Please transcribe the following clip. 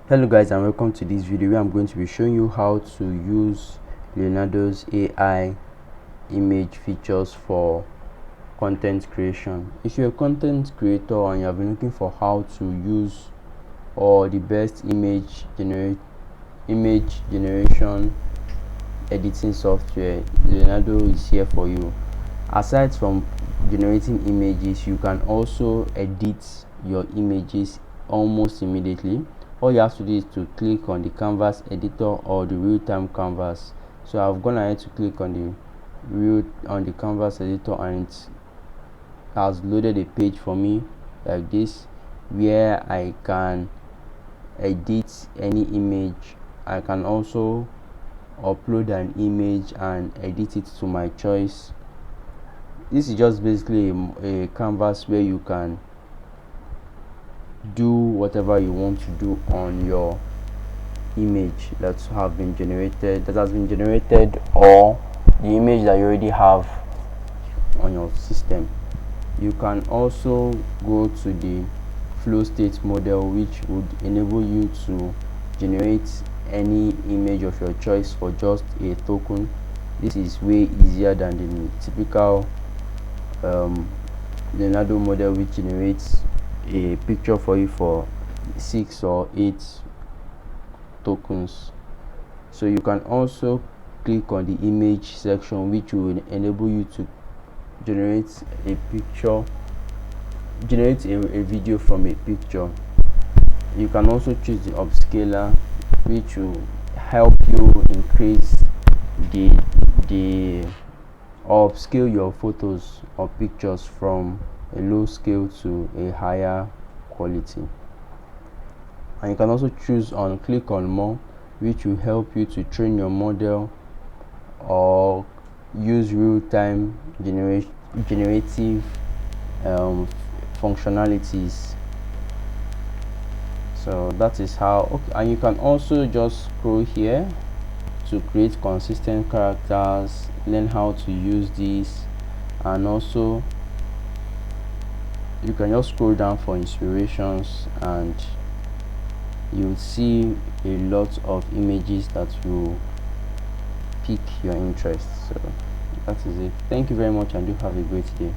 Hello guys, and welcome to this video where I'm going to be showing you how to use Leonardo's AI image features for content creation. If you're a content creator and you have been looking for how to use or the best image generation editing software, Leonardo is here for you. Aside from generating images, you can also edit your images almost immediately. All you have to do is to click on the canvas editor or the real-time canvas. So I've gone ahead to click on the canvas editor, and it has loaded a page for me like this where I can edit any image. I can also upload an image and edit it to my choice. This is just basically a canvas where you can do whatever you want to do on your image that has been generated, or the image that you already have on your system. You can also go to the flow state model, which would enable you to generate any image of your choice for just a token. This is way easier than the typical Leonardo model, which generates a picture for you for 6 or 8 tokens. So you can also click on the image section, which will enable you to generate a video from a picture. You can also choose the upscaler, which will help you increase or upscale your photos or pictures from a low scale to a higher quality. And you can also click on more, which will help you to train your model or use real-time generative functionalities. So that is how. And you can also just scroll here to create consistent characters, learn how to use this, and also you can just scroll down for inspirations, and you'll see a lot of images that will pique your interest. So that is it. Thank you very much, and do have a great day.